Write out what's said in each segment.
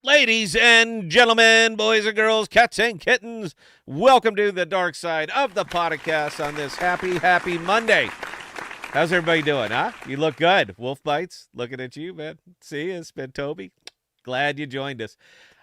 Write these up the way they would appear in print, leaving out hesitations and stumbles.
Ladies and gentlemen, boys and girls, cats and kittens, welcome to the dark side of the podcast on this happy Monday. How's everybody doing, huh? You look good. Wolf Bites, looking at you, man. See, it's been Toby. Glad you joined us.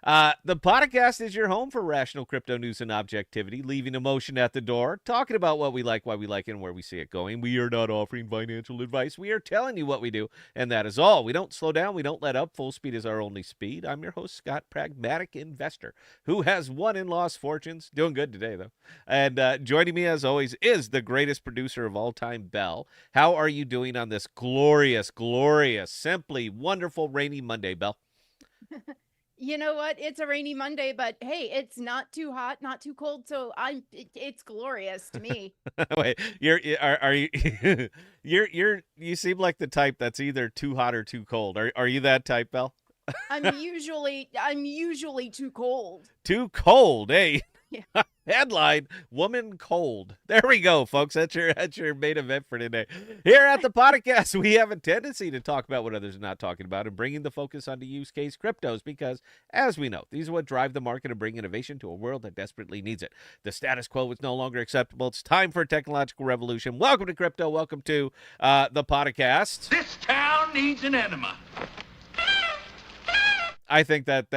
The podcast is your home for rational crypto news and objectivity, leaving emotion at the door, talking about what we like, why we like it, and where we see it going. We are not offering financial advice. We are telling you what we do, and that is all. We don't slow down. We don't let up. Full speed is our only speed. I'm your host, Scott, pragmatic investor, who has won and lost fortunes. Doing good today, though. And joining me, as always, is the greatest producer of all time, Bell. How are you doing on this glorious, simply wonderful rainy Monday, Bell? You know what? It's a rainy Monday, but hey, it's not too hot, not too cold, so it's glorious to me. Wait, are you you seem like the type that's either too hot or too cold. Are you that type, Bell? I'm usually too cold. Too cold, hey. Yeah. Headline: Woman cold. There we go, folks. That's your main event for today. Here at the podcast, we have a tendency to talk about what others are not talking about and bringing the focus onto use case cryptos because, as we know, these are what drive the market and bring innovation to a world that desperately needs it. The status quo is no longer acceptable. It's time for a technological revolution. Welcome to crypto. Welcome to the podcast. This town needs an enema. I think that's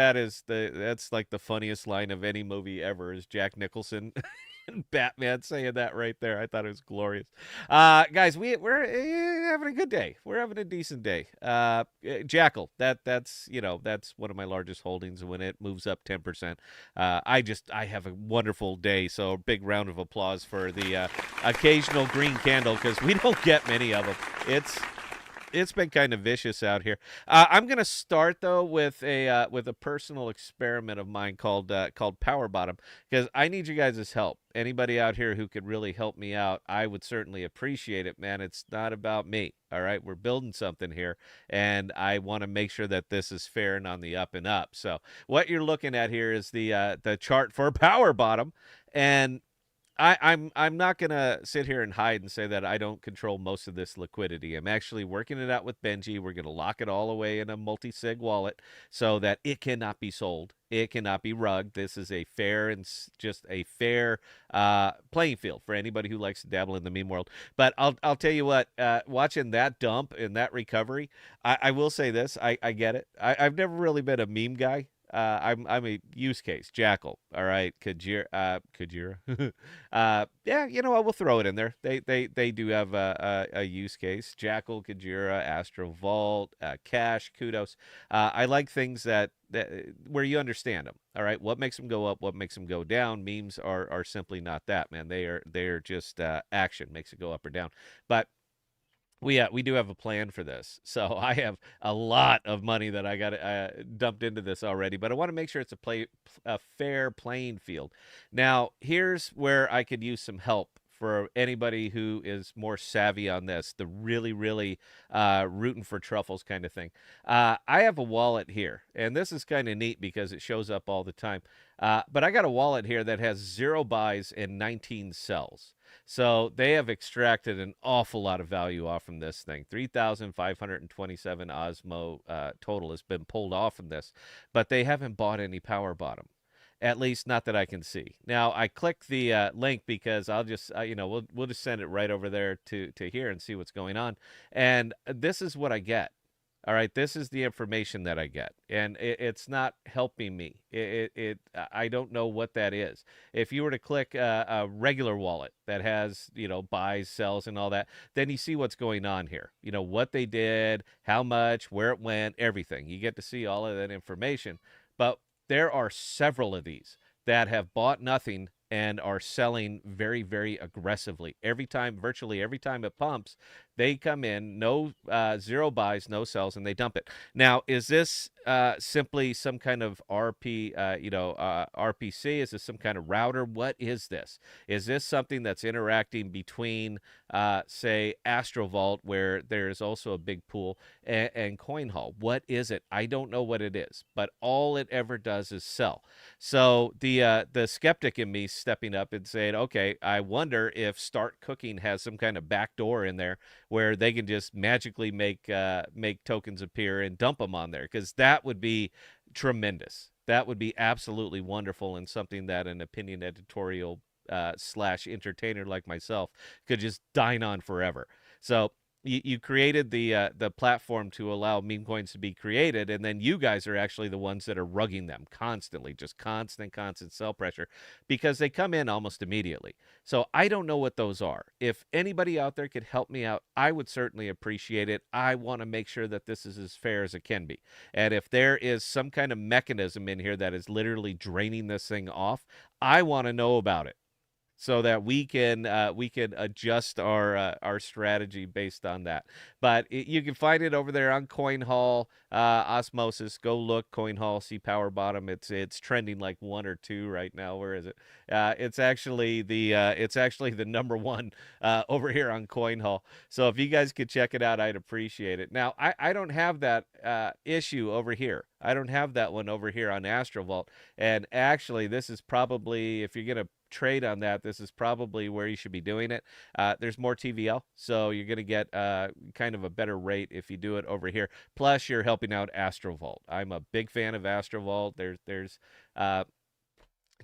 like the funniest line of any movie ever is Jack Nicholson and Batman saying that right there. I thought it was glorious. Guys, we're having a good day. We're having a decent day. Jackal, that's one of my largest holdings. When it moves up 10%, I have a wonderful day. So big round of applause for the occasional green candle because we don't get many of them. It's been kind of vicious out here. I'm gonna start though with a personal experiment of mine called Power Bottom because I need you guys' help. Anybody out here who could really help me out, I would certainly appreciate it, man. It's not about me. All right, we're building something here, and I want to make sure that this is fair and on the up and up. So what you're looking at here is the chart for Power Bottom, and I'm not gonna sit here and hide and say that I don't control most of this liquidity. I'm actually working it out with Benji. We're gonna lock it all away in a multi-sig wallet so that it cannot be sold. It cannot be rugged. This is a fair and just a fair playing field for anybody who likes to dabble in the meme world. But I'll tell you what, watching that dump and that recovery, I will say this: I get it. I've never really been a meme guy. I'm a use case Jackal. All right, Kajira. Yeah, you know what? We'll throw it in there. They do have a use case. Jackal, Kajira, Astro Vault, Cash. Kudos. I like things that where you understand them. All right, what makes them go up? What makes them go down? Memes are simply not that, man. They are just action makes it go up or down. But we do have a plan for this. So I have a lot of money that I got dumped into this already, but I want to make sure it's a fair playing field. Now, here's where I could use some help for anybody who is more savvy on this, the really rooting for truffles kind of thing. I have a wallet here, and this is kind of neat because it shows up all the time. But I got a wallet here that has 0 buys and 19 sells. So they have extracted an awful lot of value off from this thing. 3,527 Osmo total has been pulled off from this, but they haven't bought any power bottom. At least not that I can see. Now I click the link because I'll just we'll just send it right over there to here and see what's going on. And this is what I get. All right, this is the information that I get, and it's not helping me. I don't know what that is. If you were to click a regular wallet that has buys, sells, and all that, then you see what's going on here. You know what they did, how much, where it went, everything. You get to see all of that information. But there are several of these that have bought nothing and are selling very aggressively every time, virtually every time it pumps. They come in, no 0 buys, no sells, and they dump it. Now, is this simply some kind of RPC? Is this some kind of router? What is this? Is this something that's interacting between, say, Astrovault, where there is also a big pool, and CoinHall? What is it? I don't know what it is, but all it ever does is sell. So the skeptic in me stepping up and saying, okay, I wonder if Start Cooking has some kind of backdoor in there where they can just magically make tokens appear and dump them on there, because that would be tremendous. That would be absolutely wonderful, and something that an opinion editorial slash entertainer like myself could just dine on forever. So you created the platform to allow meme coins to be created, and then you guys are actually the ones that are rugging them constantly, just constant sell pressure, because they come in almost immediately. So I don't know what those are. If anybody out there could help me out, I would certainly appreciate it. I want to make sure that this is as fair as it can be. And if there is some kind of mechanism in here that is literally draining this thing off, I want to know about it, so that we can adjust our strategy based on that. But you can find it over there on CoinHall, Osmosis. Go look, CoinHall, see Power Bottom. It's trending like 1 or 2 right now. Where is it? It's actually the number 1 over here on CoinHall. So if you guys could check it out, I'd appreciate it. Now I don't have that issue over here. I don't have that one over here on Astrovault. And actually, this is probably, if you're gonna trade on that, this is probably where you should be doing it. There's more TVL, so you're going to get kind of a better rate if you do it over here. Plus, you're helping out Astrovault. I'm a big fan of Astrovault. There's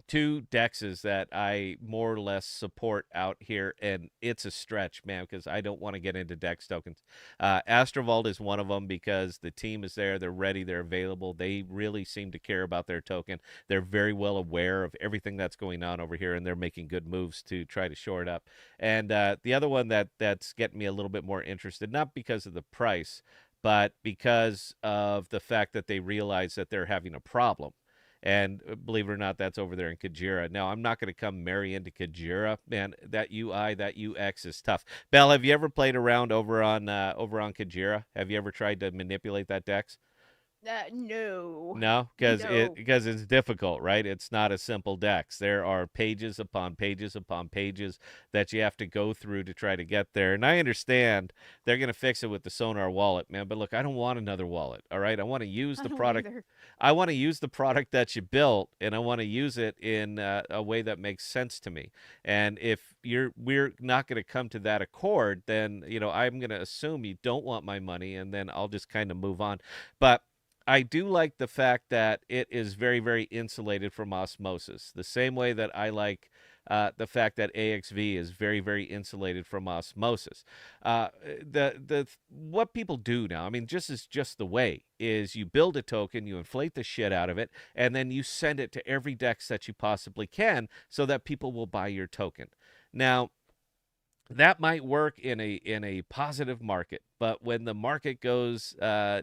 2 dexes that I more or less support out here, and it's a stretch, man, because I don't want to get into dex tokens. Astrovault is one of them because the team is there, they're ready, they're available. They really seem to care about their token. They're very well aware of everything that's going on over here, and they're making good moves to try to shore it up. And the other one that's getting me a little bit more interested, not because of the price, but because of the fact that they realize that they're having a problem. And believe it or not, that's over there in Kajira. Now, I'm not going to come marry into Kajira, man. That UI, that UX is tough. Bell, have you ever played around over on Kajira? Have you ever tried to manipulate that dex? No. No, because No. it's difficult, right? It's not a simple dex. There are pages upon pages upon pages that you have to go through to try to get there. And I understand they're going to fix it with the Sonar wallet, man. But look, I don't want another wallet. All right, I want to use I the don't product. either. I want to use the product that you built, and I want to use it in a way that makes sense to me. And if we're not going to come to that accord, then I'm going to assume you don't want my money, and then I'll just kind of move on. But I do like the fact that it is very, very insulated from osmosis. The same way that I like the fact that AXV is very, very insulated from osmosis. The what people do now, I mean, just the way is you build a token, you inflate the shit out of it, and then you send it to every dex that you possibly can, so that people will buy your token. Now, that might work in a positive market, but when the market goes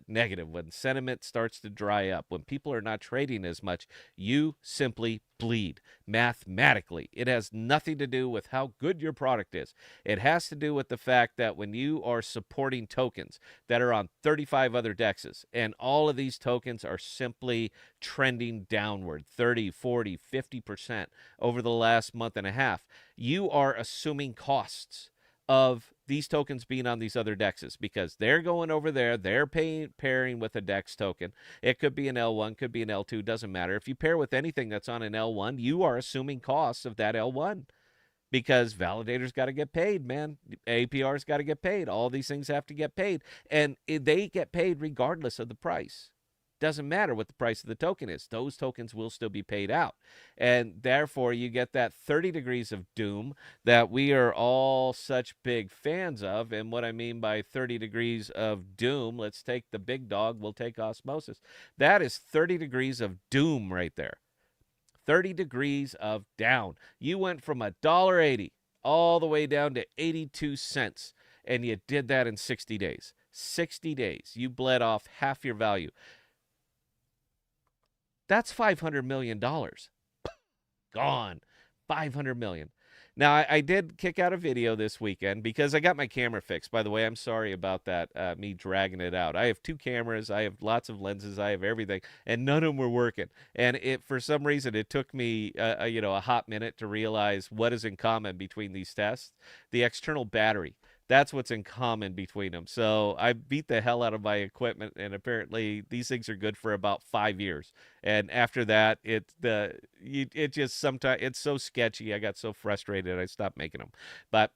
negative, when sentiment starts to dry up, when people are not trading as much, you simply bleed mathematically. It has nothing to do with how good your product is. It has to do with the fact that when you are supporting tokens that are on 35 other dexes, and all of these tokens are simply trending downward 30, 40, 50% over the last month and a half, you are assuming costs of these tokens being on these other dexes, because they're going over there, they're pairing with a dex token. It could be an L1, could be an L2, doesn't matter. If you pair with anything that's on an L1, you are assuming costs of that L1, because validators got to get paid, man. APRs got to get paid. All these things have to get paid, and they get paid regardless of the price. Doesn't matter what the price of the token is. Those tokens will still be paid out. And therefore, you get that 30 degrees of doom that we are all such big fans of. And what I mean by 30 degrees of doom, let's take the big dog, we'll take osmosis. That is 30 degrees of doom right there. 30 degrees of down. You went from $1.80 all the way down to 82 cents. And you did that in 60 days. 60 days. You bled off half your value. That's $500 million gone. 500 million. Now, I did kick out a video this weekend because I got my camera fixed. By the way, I'm sorry about that, me dragging it out. I have 2 cameras, I have lots of lenses, I have everything, and none of them were working. And for some reason, it took me a hot minute to realize what is in common between these tests. The external battery. That's what's in common between them. So I beat the hell out of my equipment, and apparently these things are good for about 5 years. And after that, it just sometimes it's so sketchy. I got so frustrated, I stopped making them. But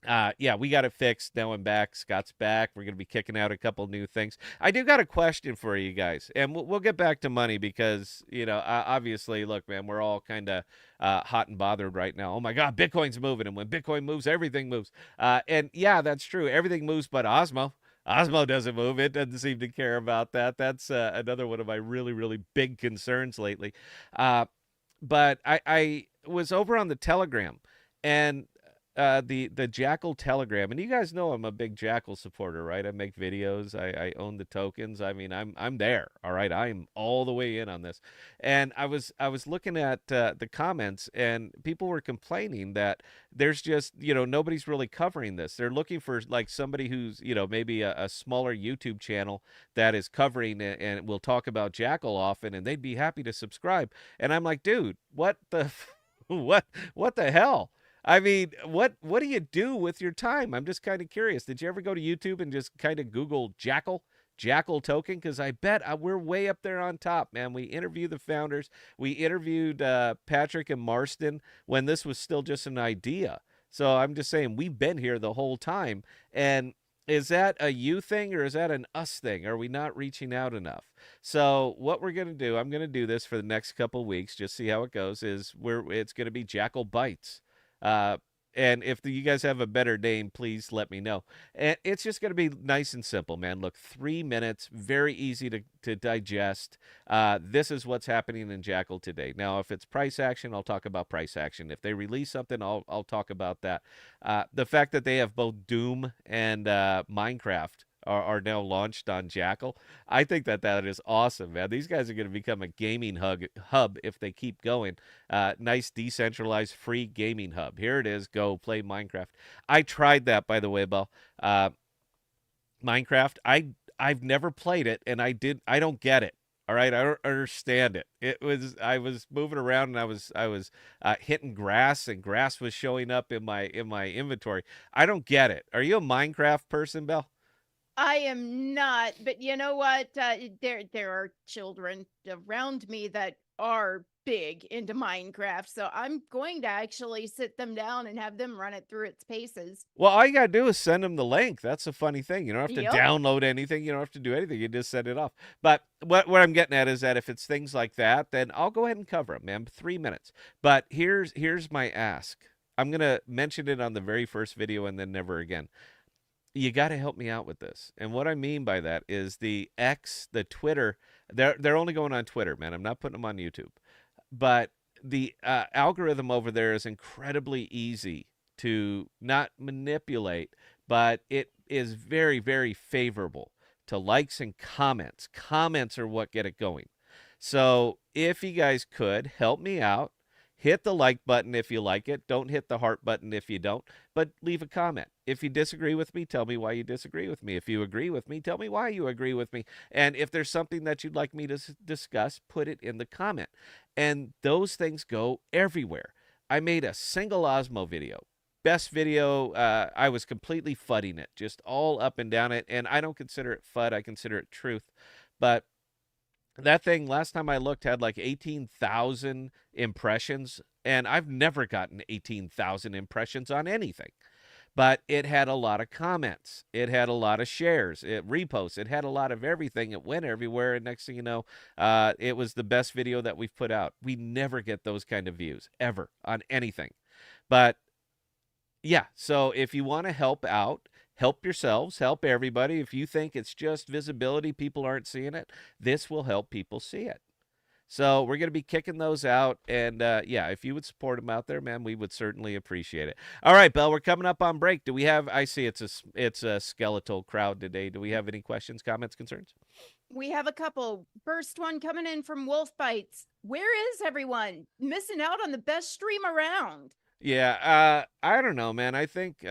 Yeah, we got it fixed. Now I'm back. Scott's back. We're going to be kicking out a couple new things. I do got a question for you guys, and we'll get back to money because, obviously, look, man, we're all kind of hot and bothered right now. Oh my God, Bitcoin's moving, and when Bitcoin moves, everything moves. And yeah, that's true. Everything moves, but Osmo. Osmo doesn't move. It doesn't seem to care about that. That's another one of my really, really big concerns lately. But I was over on the Telegram, and the Jackal Telegram, and you guys know I'm a big Jackal supporter, right? I make videos, I own the tokens. I mean, I'm there, all right. I'm all the way in on this, and I was looking at the comments, and people were complaining that there's just nobody's really covering this. They're looking for like somebody who's maybe a smaller YouTube channel that is covering it and will talk about Jackal often, and they'd be happy to subscribe. And I'm like, dude, what the what the hell? I mean, what do you do with your time? I'm just kind of curious. Did you ever go to YouTube and just kind of Google Jackal token? Because I bet we're way up there on top, man. We interviewed the founders. We interviewed Patrick and Marston when this was still just an idea. So I'm just saying we've been here the whole time. And is that a you thing or is that an us thing? Are we not reaching out enough? So what we're going to do, I'm going to do this for the next couple weeks, just see how it goes, is it's going to be Jackal Bites. Uh, and if you guys have a better name, please let me know. And it's just going to be nice and simple, man. Look, 3 minutes, very easy to digest. This is what's happening in Jackal today. Now, if it's price action, I'll talk about price action. If they release something, I'll talk about that. The fact that they have both Doom and Minecraft are now launched on Jackal. I think that is awesome, man. These guys are going to become a gaming hub if they keep going. Nice decentralized free gaming hub. Here it is. Go play Minecraft. I tried that, by the way, Bell. Minecraft. I've never played it, and I don't get it. All right, I don't understand it. I was moving around and I was hitting grass, and grass was showing up in my inventory. I don't get it. Are you a Minecraft person, Bell? I am not, but you know what? There are children around me that are big into Minecraft, so I'm going to actually sit them down and have them run it through its paces. Well, all you gotta do is send them the link. That's a funny thing. You don't have to Yep. download anything. You don't have to do anything. You just set it off. But what I'm getting at is that if it's things like that, then I'll go ahead and cover them, man. 3 minutes. But here's my ask. I'm gonna mention it on the very first video and then never again. You got to help me out with this. And what I mean by that is the X, the Twitter, they're only going on Twitter, man. I'm not putting them on YouTube. But the algorithm over there is incredibly easy to not manipulate, but it is very, very favorable to likes and comments. Comments are what get it going. So if you guys could help me out, hit the like button if you like it. Don't hit the heart button if you don't, but leave a comment. If you disagree with me, tell me why you disagree with me. If you agree with me, tell me why you agree with me. And if there's something that you'd like me to discuss, put it in the comment. And those things go everywhere. I made a single Osmo video. Best video. I was completely fudding it, just all up and down it. And I don't consider it FUD. I consider it truth. But that thing, last time I looked, had like 18,000 impressions, and I've never gotten 18,000 impressions on anything. But it had a lot of comments. It had a lot of shares, reposts. It had a lot of everything. It went everywhere, and next thing you know, it was the best video that we've put out. We never get those kind of views, ever, on anything. But yeah, so if you want to help out, help yourselves, help everybody. If you think it's just visibility, people aren't seeing it, this will help people see it. So we're going to be kicking those out. And yeah, if you would support them out there, man, we would certainly appreciate it. All right, Belle, we're coming up on break. Do we have, I see it's a skeletal crowd today. Do we have any questions, comments, concerns? We have a couple. First one coming in from Wolf Bites. Where is everyone? Missing out on the best stream around. Yeah, I don't know, man. I think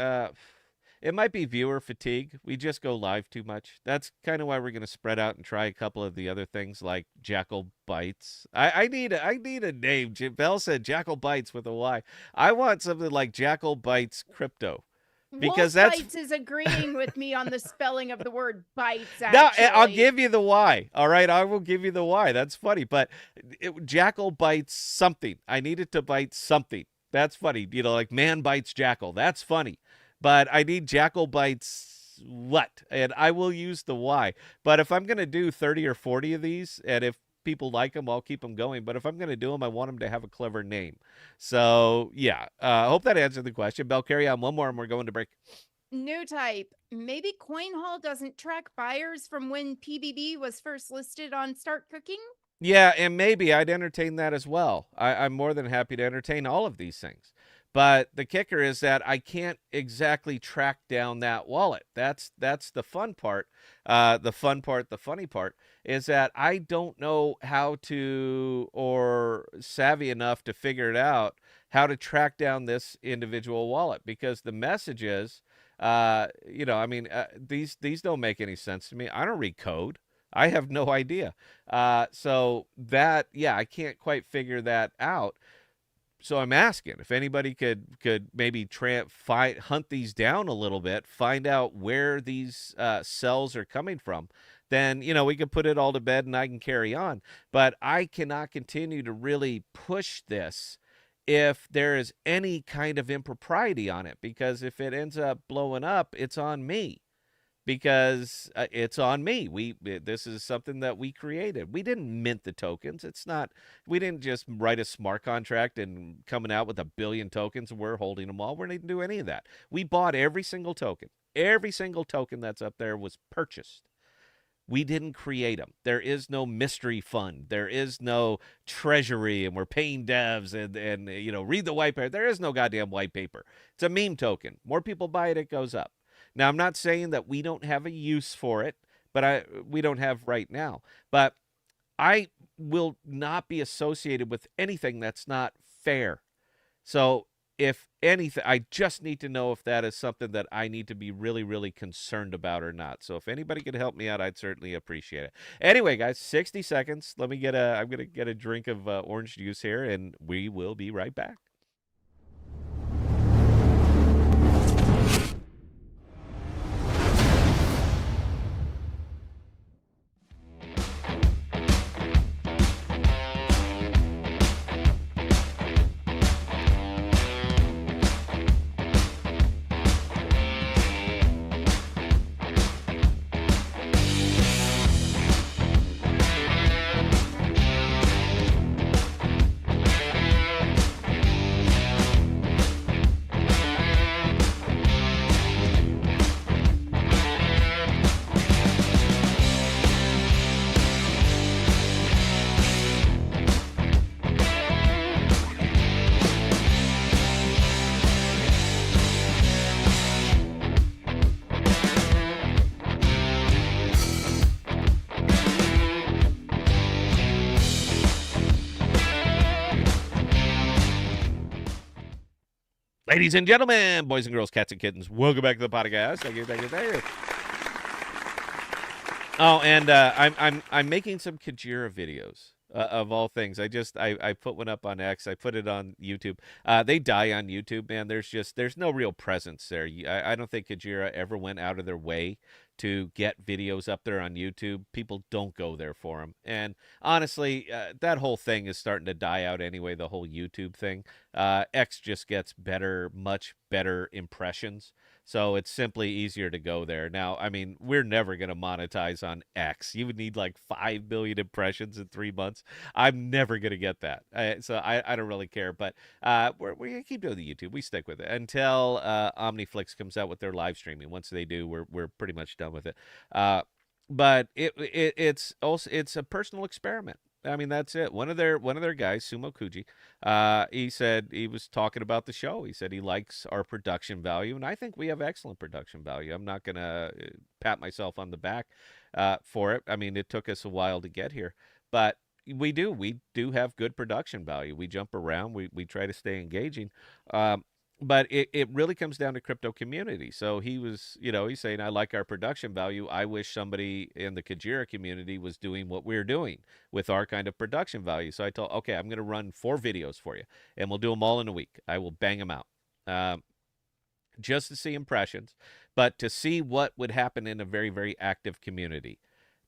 it might be viewer fatigue. We just go live too much. That's kind of why we're going to spread out and try a couple of the other things like Jackal Bites. I need a name. Bell said Jackal Bites with a Y. I want something like Jackal Bites Crypto. Because Wolf that's Bites is agreeing with me on the spelling of the word bites. No, Actually. I'll give you the Y. All right, I will give you the Y. That's funny, but Jackal bites something. I needed to bite something. That's funny. Like man bites jackal. That's funny. but I need Jackal Bites what? And I will use the Y. But if I'm going to do 30 or 40 of these, and if people like them, I'll keep them going. But if I'm going to do them, I want them to have a clever name. So, yeah, I hope that answered the question. Bell, carry on one more, and we're going to break. New type. Maybe CoinHall doesn't track buyers from when PBB was first listed on Start Cooking? Yeah, and maybe I'd entertain that as well. I'm more than happy to entertain all of these things. But the kicker is that I can't exactly track down that wallet. That's the fun part. The fun part, the funny part, is that I don't know how to or savvy enough to figure it out how to track down this individual wallet because the messages, I mean, these don't make any sense to me. I don't read code. I have no idea. So that, yeah, I can't quite figure that out. So I'm asking if anybody could maybe hunt these down a little bit, find out where these cells are coming from. Then we could put it all to bed and I can carry on. But I cannot continue to really push this if there is any kind of impropriety on it, because if it ends up blowing up, it's on me because it's on me. This is something that we created. We didn't mint the tokens. It's not. We didn't just write a smart contract and coming out with 1 billion tokens and we're holding them all. We didn't do any of that. We bought every single token. Every single token that's up there was purchased. We didn't create them. There is no mystery fund. There is no treasury, and we're paying devs and read the white paper. There is no goddamn white paper. It's a meme token. More people buy it, it goes up. Now, I'm not saying that we don't have a use for it, but we don't have right now. But I will not be associated with anything that's not fair. So if anything, I just need to know if that is something that I need to be really, really concerned about or not. So if anybody could help me out, I'd certainly appreciate it. Anyway, guys, 60 seconds. I'm going to get a drink of orange juice here, and we will be right back. Ladies and gentlemen, boys and girls, cats and kittens, welcome back to the podcast. Thank you, thank you, thank you. Oh, and I'm making some Kajira videos of all things. I put one up on X. I put it on YouTube. They die on YouTube, man. There's no real presence there. I don't think Kajira ever went out of their way to get videos up there on YouTube. People don't go there for them. And honestly, that whole thing is starting to die out anyway, the whole YouTube thing. X just gets better, much better impressions. So it's simply easier to go there. Now, I mean, we're never going to monetize on X. You would need like 5 billion impressions in 3 months. I'm never going to get that. So I don't really care. But we're going to keep doing the YouTube. We stick with it until Omniflix comes out with their live streaming. Once they do, we're pretty much done with it. But it's also a personal experiment. I mean, that's it. One of their guys, Sumo Kuji, he said he was talking about the show. He said he likes our production value, and I think we have excellent production value. I'm not gonna pat myself on the back for it. I mean, it took us a while to get here, but we do have good production value. We jump around. We try to stay engaging. But it really comes down to crypto community. So he was, he's saying, I like our production value. I wish somebody in the Kajira community was doing what we're doing with our kind of production value. So I told, okay, I'm going to run 4 videos for you, and we'll do them all in a week. I will bang them out. Just to see impressions, but to see what would happen in a very, very active community.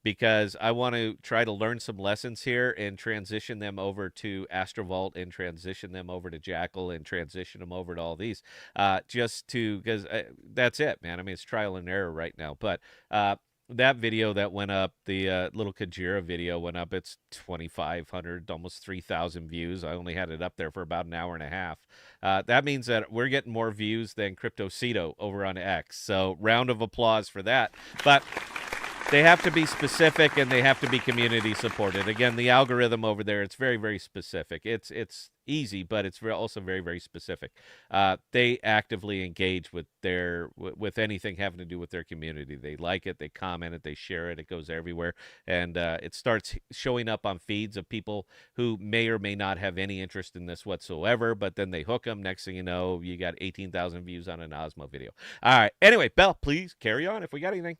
because I want to try to learn some lessons here and transition them over to Astrovault and transition them over to Jackal and transition them over to all these. Just to, because that's it, man. I mean, it's trial and error right now. But that video that went up, the little Kajira video went up. It's 2,500, almost 3,000 views. I only had it up there for about an hour and a half. That means that we're getting more views than CryptoCito over on X. So round of applause for that. But they have to be specific and they have to be community supported. Again, the algorithm over there, it's very, very specific. It's easy, but it's also very, very specific. They actively engage with with anything having to do with their community. They like it, they comment it, they share it, it goes everywhere, and it starts showing up on feeds of people who may or may not have any interest in this whatsoever, but then they hook them. Next thing you know, you got 18,000 views on an Osmo video. All right. Anyway, Belle, please carry on if we got anything.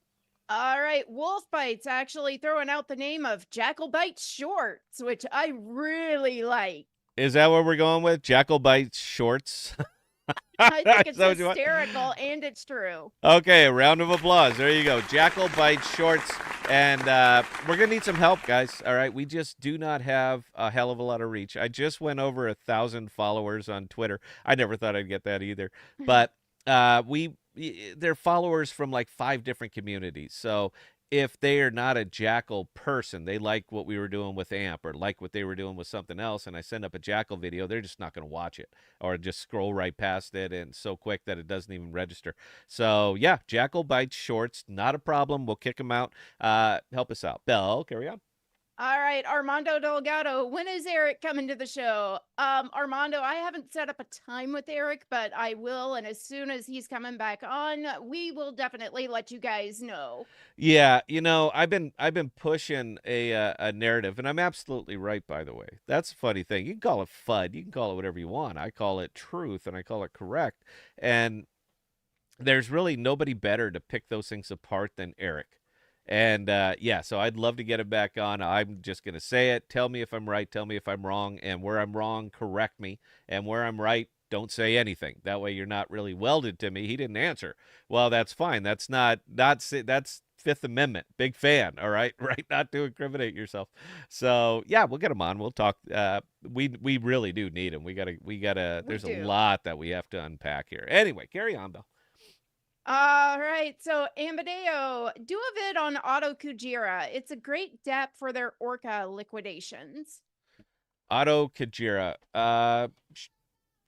All right, Wolf Bites actually throwing out the name of Jackal Bite Shorts, which I really like. Is that what we're going with? Jackal Bites Shorts? I think it's hysterical, and it's true. Okay, a round of applause. There you go. Jackal Bites Shorts. And we're going to need some help, guys. All right, we just do not have a hell of a lot of reach. I just went over 1,000 followers on Twitter. I never thought I'd get that either. But they're followers from like 5 different communities. So if they are not a Jackal person, they like what we were doing with AMP or like what they were doing with something else, and I send up a Jackal video, they're just not going to watch it or just scroll right past it and so quick that it doesn't even register. So yeah, Jackal Bites Shorts, not a problem. We'll kick them out. Help us out. Belle, carry on. All right, Armando Delgado, when is Eric coming to the show? Armando, I haven't set up a time with Eric, but I will, and as soon as he's coming back on, we will definitely let you guys know. Yeah, I've been pushing a narrative, and I'm absolutely right, by the way. That's a funny thing. You can call it FUD, you can call it whatever you want. I call it truth, and I call it correct. And there's really nobody better to pick those things apart than Eric. And yeah, so I'd love to get it back on. I'm just going to say it. Tell me if I'm right. Tell me if I'm wrong. And where I'm wrong, correct me. And where I'm right, don't say anything. That way you're not really welded to me. He didn't answer. Well, that's fine. That's that's Fifth Amendment. Big fan. All right. Right. Not to incriminate yourself. So yeah, we'll get him on. We'll talk. We really do need him. We gotta, there's a lot that we have to unpack here. Anyway, carry on, Bill. All right, so Amadeo, do a vid on Auto Kujira. It's a great dep for their orca liquidations. Auto Kujira.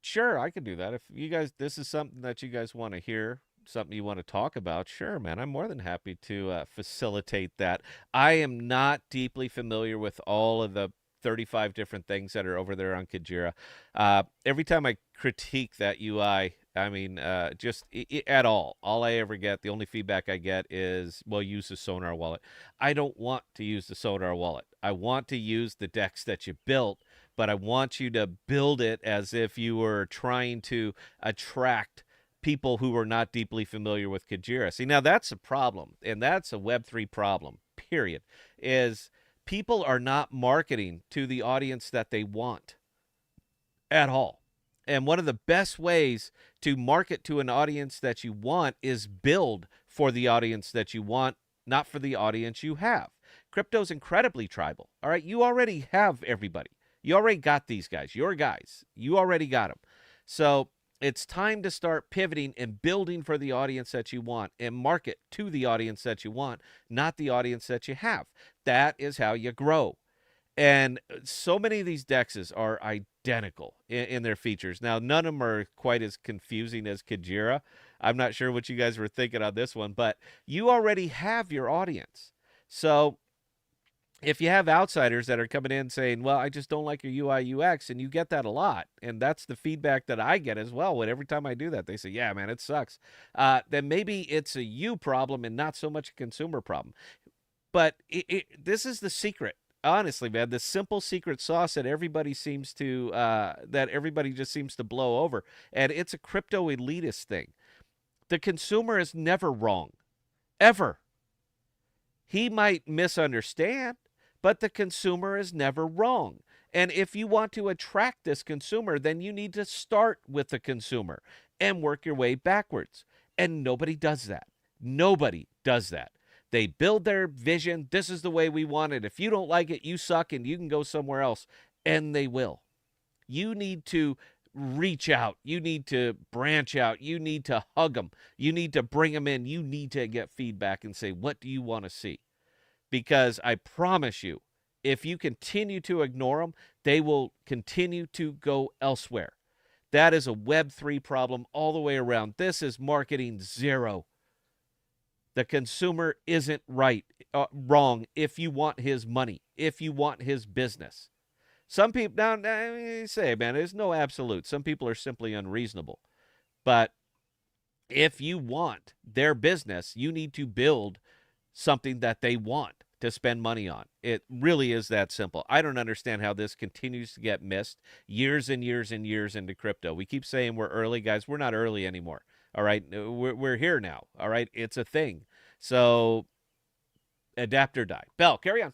Sure, I could do that. If you guys, this is something that you guys want to hear, something you want to talk about, sure, man, I'm more than happy to facilitate that. I am not deeply familiar with all of the 35 different things that are over there on Kujira. Every time I critique that UI, I mean, just at all I ever get, the only feedback I get is, well, use the Sonar wallet. I don't want to use the Sonar wallet. I want to use the DEX that you built, but I want you to build it as if you were trying to attract people who are not deeply familiar with Kujira. See, now that's a problem, and that's a Web3 problem, period, is people are not marketing to the audience that they want at all. And one of the best ways to market to an audience that you want is build for the audience that you want, not for the audience you have. Crypto's incredibly tribal. All right, you already have everybody. You already got these guys, your guys. You already got them. So it's time to start pivoting and building for the audience that you want and market to the audience that you want, not the audience that you have. That is how you grow. And so many of these dexes are identical in their features. Now, none of them are quite as confusing as Kujira. I'm not sure what you guys were thinking on this one, but you already have your audience. So if you have outsiders that are coming in saying, well, I just don't like your UI UX, and you get that a lot, and that's the feedback that I get as well. When every time I do that, they say, yeah, man, it sucks. Then maybe it's a you problem and not so much a consumer problem. But this is the secret. Honestly, man, the simple secret sauce that everybody seems to, that everybody just seems to blow over. And it's a crypto elitist thing. The consumer is never wrong. Ever. He might misunderstand, but the consumer is never wrong. And if you want to attract this consumer, then you need to start with the consumer and work your way backwards. And nobody does that. Nobody does that. They build their vision. This is the way we want it. If you don't like it, you suck and you can go somewhere else. And they will. You need to reach out. You need to branch out. You need to hug them. You need to bring them in. You need to get feedback and say, what do you want to see? Because I promise you, if you continue to ignore them, they will continue to go elsewhere. That is a Web3 problem all the way around. This is marketing zero. The consumer isn't wrong if you want his money, if you want his business. Some people, now I say, man, there's no absolute. Some people are simply unreasonable. But if you want their business, you need to build something that they want to spend money on. It really is that simple. I don't understand how this continues to get missed years and years and years into crypto. We keep saying we're early, guys. We're not early anymore. All right. We're here now. All right. It's a thing. So adapt or die. Bell, carry on.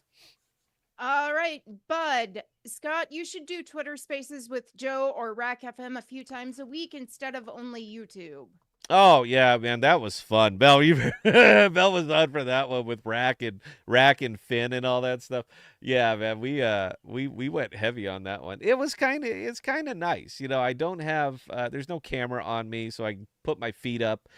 All right, Bud. Scott, you should do Twitter Spaces with Joe or Rack FM a few times a week instead of only YouTube. Oh yeah, man, that was fun. Bell, Bell was on for that one with Rack and Finn and all that stuff. Yeah, man, we went heavy on that one. It's kind of nice, you know. I don't have there's no camera on me, so I can put my feet up.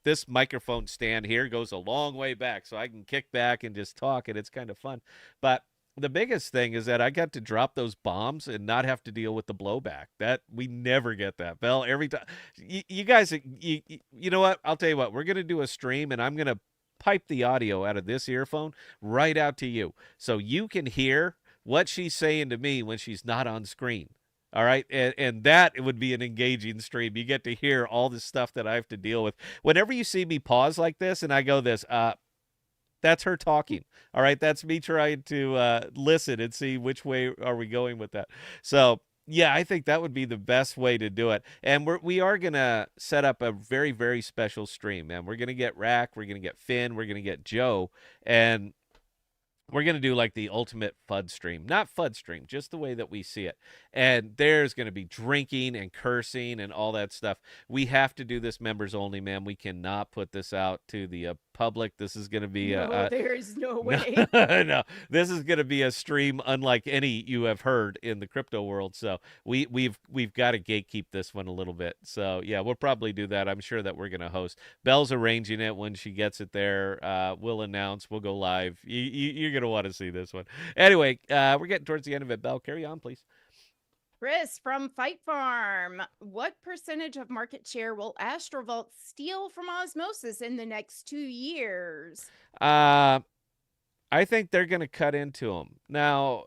This microphone stand here goes a long way back, so I can kick back and just talk, and it's kind of fun. But the biggest thing is that I got to drop those bombs and not have to deal with the blowback. That we never get that. Bell, every time you guys, you know what? I'll tell you what. We're gonna do a stream, and I'm gonna pipe the audio out of this earphone right out to you, so you can hear what she's saying to me when she's not on screen. All right, and that would be an engaging stream. You get to hear all the stuff that I have to deal with. Whenever you see me pause like this, and I go this, that's her talking. All right, that's me trying to listen and see which way are we going with that. So yeah, I think that would be the best way to do it. And we are gonna set up a very, very special stream, man. We're gonna get Rack, we're gonna get Finn, we're gonna get Joe, and we're going to do like the ultimate FUD stream. Not FUD stream, just the way that we see it. And there's going to be drinking and cursing and all that stuff. We have to do this members only, man. We cannot put this out to the public. This is going to be there is no way. no, this is going to be a stream unlike any you have heard in the crypto world. So we've got to gatekeep this one a little bit. So yeah, we'll probably do that. I'm sure that we're going to host. Belle's arranging it. When she gets it there, we'll announce. We'll go live. You're going to want to see this one. Anyway, we're getting towards the end of it. Belle, carry on, please. Chris from Fight Farm. What percentage of market share will Astrovault steal from Osmosis in the next 2 years? I think they're going to cut into them. Now,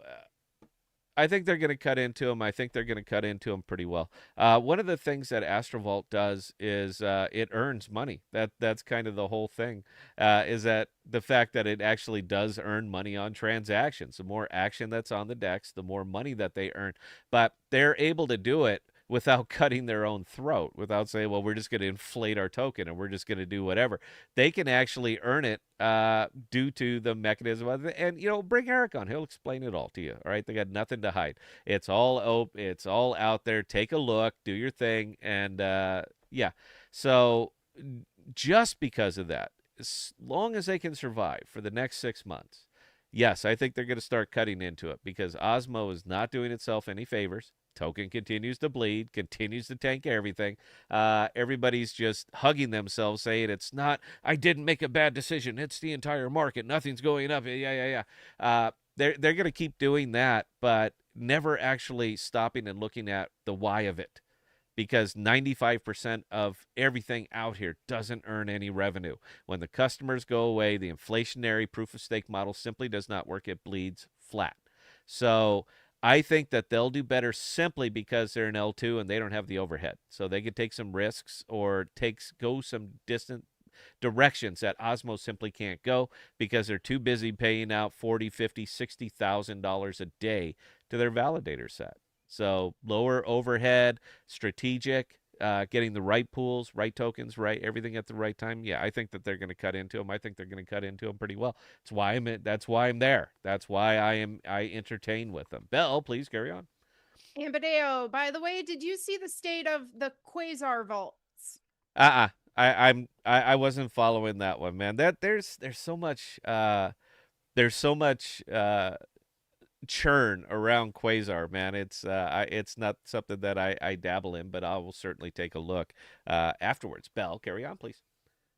I think they're going to cut into them. I think they're going to cut into them pretty well. One of the things that Astrovault does is it earns money. That's kind of the whole thing, is that the fact that it actually does earn money on transactions. The more action that's on the DEX, the more money that they earn. But they're able to do it without cutting their own throat, without saying, well, we're just going to inflate our token and we're just going to do whatever. They can actually earn it due to the mechanism of it. And, you know, bring Eric on. He'll explain it all to you. All right. They got nothing to hide. It's all open. It's all out there. Take a look, do your thing. And yeah. So just because of that, as long as they can survive for the next 6 months, yes, I think they're going to start cutting into it because Osmo is not doing itself any favors. Token continues to bleed, continues to tank everything. Everybody's just hugging themselves, saying it's not, I didn't make a bad decision. It's the entire market. Nothing's going up. Yeah. They're going to keep doing that, but never actually stopping and looking at the why of it. Because 95% of everything out here doesn't earn any revenue. When the customers go away, the inflationary proof of stake model simply does not work. It bleeds flat. So I think that they'll do better simply because they're an L2 and they don't have the overhead. So they could take some risks or go some distant directions that Osmo simply can't go because they're too busy paying out $40, $50, $60,000 a day to their validator set. So lower overhead, strategic, getting the right pools, right tokens, right everything at the right time. Yeah, I think that they're going to cut into them. I think they're going to cut into them pretty well. That's why I'm there. That's why I entertain with them. Belle, please carry on. Ambadeo, by the way, did you see the state of the Quasar vaults? I wasn't following that one, man. That there's so much churn around Quasar, man. It's not something that I dabble in, but I will certainly take a look afterwards. Belle, carry on, please.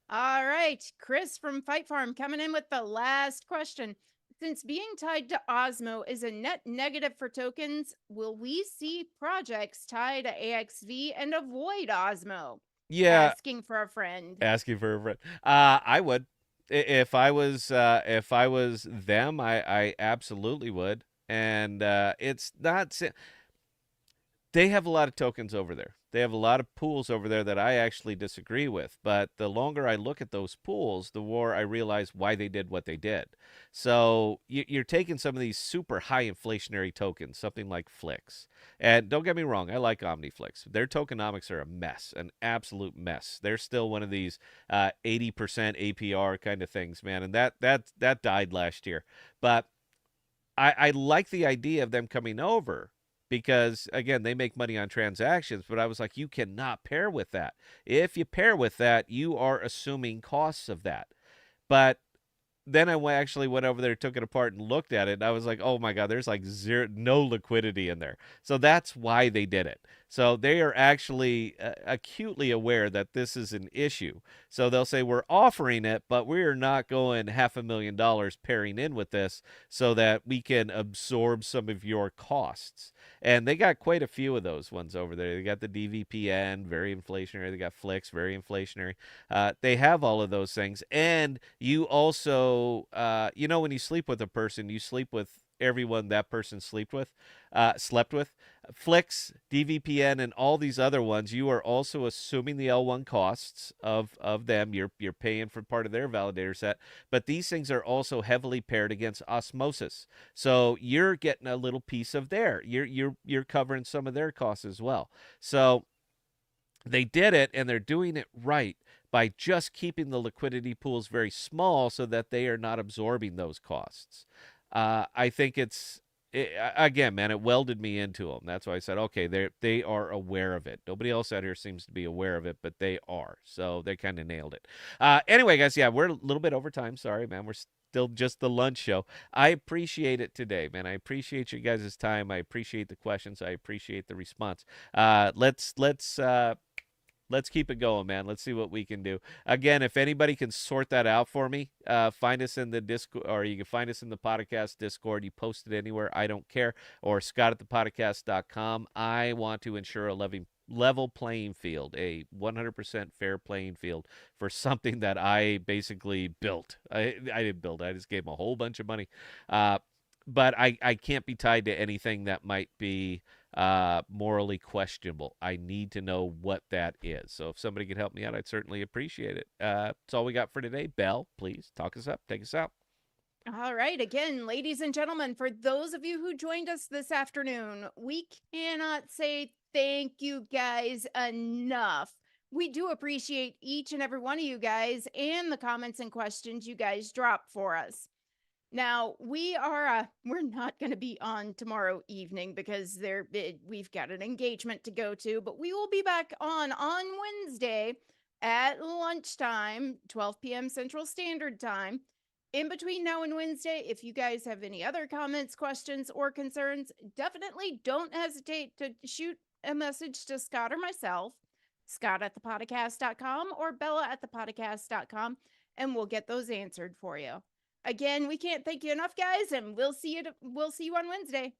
All right. Chris from Fight Farm coming in with the last question. Since being tied to Osmo is a net negative for tokens, will we see projects tied to AXV and avoid Osmo? Yeah, Asking for a friend. asking for a friend. I would. If I was them, I absolutely would. And it's not. They have a lot of tokens over there. They have a lot of pools over there that I actually disagree with. But the longer I look at those pools, the more I realize why they did what they did. So you're taking some of these super high inflationary tokens, something like Flix. And don't get me wrong, I like OmniFlix. Their tokenomics are a mess, an absolute mess. They're still one of these 80% APR kind of things, man. And that died last year. But I like the idea of them coming over because again they make money on transactions, but I was like, you cannot pair with that. If you pair with that, you are assuming costs of that. But then actually went over there, took it apart, and looked at it. And I was like, oh my God, there's like no liquidity in there. So that's why they did it. So they are actually acutely aware that this is an issue. So they'll say, we're offering it, but we're not going $500,000 pairing in with this so that we can absorb some of your costs. And they got quite a few of those ones over there. They got the DVPN, very inflationary. They got Flix, very inflationary. They have all of those things. And you also, when you sleep with a person, you sleep with everyone that person slept with. Flix, DVPN, and all these other ones, you are also assuming the L1 costs of them. You're paying for part of their validator set, but these things are also heavily paired against osmosis. So you're getting a little piece of there. You're covering some of their costs as well. So they did it, and they're doing it right by just keeping the liquidity pools very small so that they are not absorbing those costs. I think again, man, it welded me into them. That's why I said, okay, they are aware of it. Nobody else out here seems to be aware of it, but they are. So they kind of nailed it. Anyway, guys, yeah, we're a little bit over time. Sorry, man. We're still just the lunch show. I appreciate it today, man. I appreciate you guys' time. I appreciate the questions. I appreciate the response. Let's keep it going, man. Let's see what we can do. Again, if anybody can sort that out for me, find us in the Discord, or you can find us in the podcast Discord. You post it anywhere. I don't care. Or Scott at thepodcast.com. I want to ensure a level playing field, a 100% fair playing field for something that I basically built. I didn't build it. I just gave them a whole bunch of money. But I can't be tied to anything that might be morally questionable. I need to know what that is. So if somebody could help me out, I'd certainly appreciate it. That's all we got for today. Belle, please talk us up. Take us out. All right. Again, ladies and gentlemen, for those of you who joined us this afternoon, we cannot say thank you guys enough. We do appreciate each and every one of you guys and the comments and questions you guys drop for us. Now we're not going to be on tomorrow evening because we've got an engagement to go to, but we will be back on Wednesday at lunchtime, 12 p.m. Central Standard Time. In between now and Wednesday, if you guys have any other comments, questions, or concerns, definitely don't hesitate to shoot a message to Scott or myself, Scott at ThePodocasts.com or Bella at ThePodocasts.com, and we'll get those answered for you. Again, we can't thank you enough, guys, and we'll see you on Wednesday.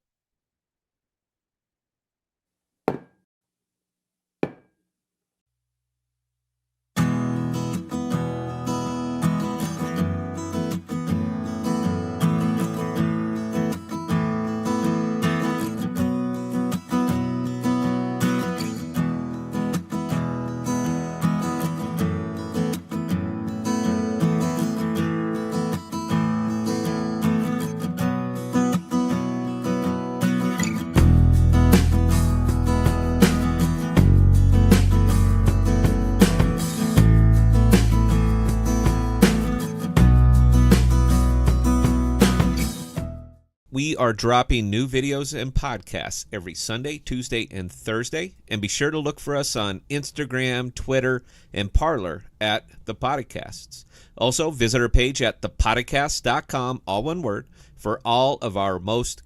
We are dropping new videos and podcasts every Sunday, Tuesday, and Thursday. And be sure to look for us on Instagram, Twitter, and Parler at ThePodocasts. Also, visit our page at ThePodocasts.com, all one word, for all of our most